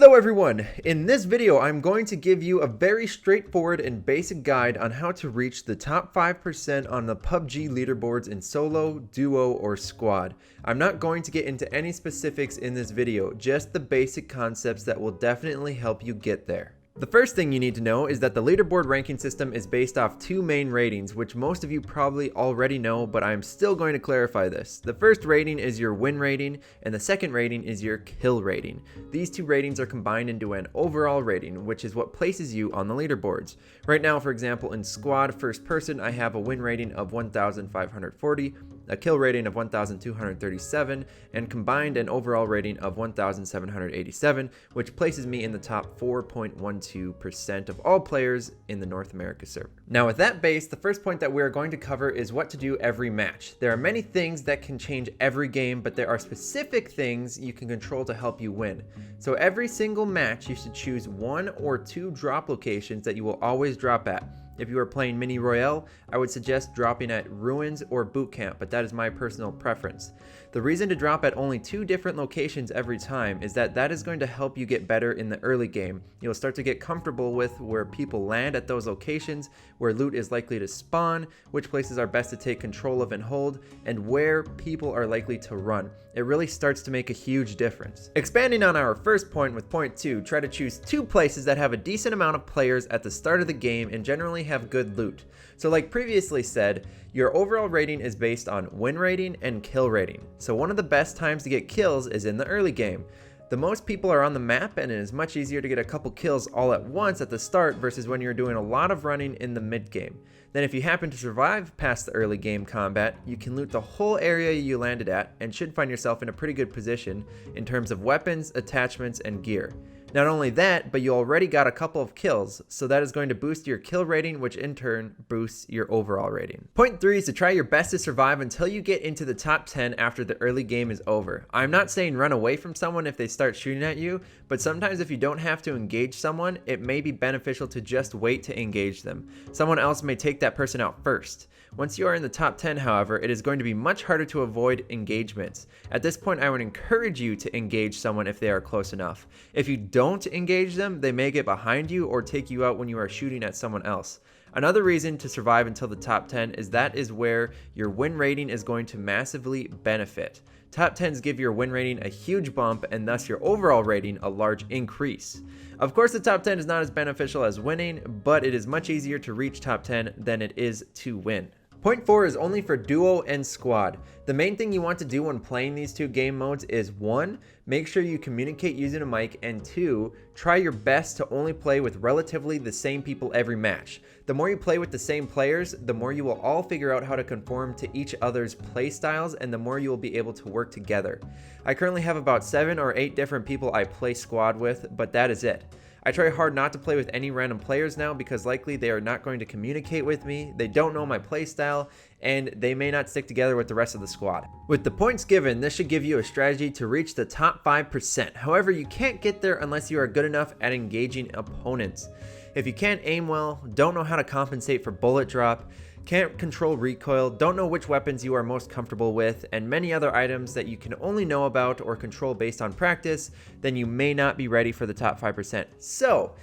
Hello everyone! In this video, I'm going to give you a very straightforward and basic guide on how to reach the top 5% on the PUBG leaderboards in solo, duo, or squad. I'm not going to get into any specifics in this video, just the basic concepts that will definitely help you get there. The first thing you need to know is that the leaderboard ranking system is based off two main ratings, which most of you probably already know, but I'm still going to clarify this. The first rating is your win rating, and the second rating is your kill rating. These two ratings are combined into an overall rating, which is what places you on the leaderboards. Right now, for example, in squad first person, I have a win rating of 1,540, a kill rating of 1,237, and combined an overall rating of 1,787, which places me in the top 4.12% of all players in the North America server. Now with that base, the first point that we are going to cover is what to do every match. There are many things that can change every game, but there are specific things you can control to help you win. So every single match, you should choose one or two drop locations that you will always drop at. If you are playing Mini Royale, I would suggest dropping at Ruins or Boot Camp, but that is my personal preference. The reason to drop at only two different locations every time is that is going to help you get better in the early game. You'll start to get comfortable with where people land at those locations, where loot is likely to spawn, which places are best to take control of and hold, and where people are likely to run. It really starts to make a huge difference. Expanding on our first point with point 2, try to choose two places that have a decent amount of players at the start of the game and generally have good loot. So like previously said, your overall rating is based on win rating and kill rating. So one of the best times to get kills is in the early game. The most people are on the map, and it is much easier to get a couple kills all at once at the start versus when you're doing a lot of running in the mid game. Then if you happen to survive past the early game combat, you can loot the whole area you landed at and should find yourself in a pretty good position in terms of weapons, attachments, and gear. Not only that, but you already got a couple of kills, so that is going to boost your kill rating, which in turn boosts your overall rating. Point 3 is to try your best to survive until you get into the top 10 after the early game is over. I'm not saying run away from someone if they start shooting at you, but sometimes if you don't have to engage someone, it may be beneficial to just wait to engage them. Someone else may take that person out first. Once you are in the top 10, however, it is going to be much harder to avoid engagements. At this point, I would encourage you to engage someone if they are close enough. If you don't engage them, they may get behind you or take you out when you are shooting at someone else. Another reason to survive until the top 10 is that is where your win rating is going to massively benefit. Top 10s give your win rating a huge bump and thus your overall rating a large increase. Of course, the top 10 is not as beneficial as winning, but it is much easier to reach top 10 than it is to win. Point 4 is only for duo and squad. The main thing you want to do when playing these two game modes is 1. Make sure you communicate using a mic, and 2. Try your best to only play with relatively the same people every match. The more you play with the same players, the more you will all figure out how to conform to each other's play styles, and the more you will be able to work together. I currently have about 7 or 8 different people I play squad with, but that is it. I try hard not to play with any random players now because likely they are not going to communicate with me, they don't know my playstyle, and they may not stick together with the rest of the squad. With the points given, this should give you a strategy to reach the top 5%. However, you can't get there unless you are good enough at engaging opponents. If you can't aim well, don't know how to compensate for bullet drop, can't control recoil, don't know which weapons you are most comfortable with, and many other items that you can only know about or control based on practice, then you may not be ready for the top 5%. So,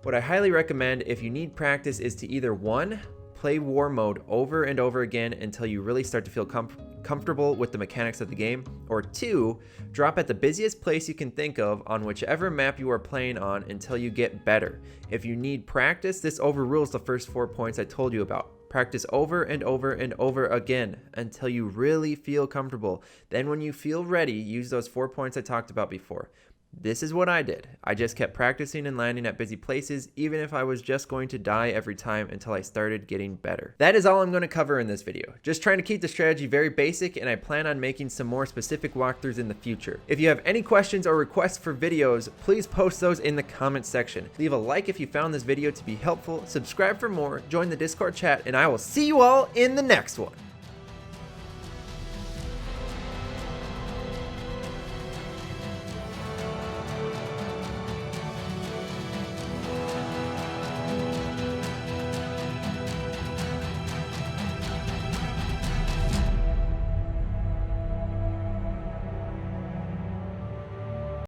what I highly recommend if you need practice is to either 1. Play war mode over and over again until you really start to feel comfortable with the mechanics of the game, or 2. Drop at the busiest place you can think of on whichever map you are playing on until you get better. If you need practice, this overrules the first 4 points I told you about. Practice over and over and over again until you really feel comfortable. Then when you feel ready, use those 4 points I talked about before. This is what I did. I just kept practicing and landing at busy places, even if I was just going to die every time until I started getting better. That is all I'm going to cover in this video. Just trying to keep the strategy very basic, and I plan on making some more specific walkthroughs in the future. If you have any questions or requests for videos, please post those in the comments section. Leave a like if you found this video to be helpful, subscribe for more, join the Discord chat, and I will see you all in the next one.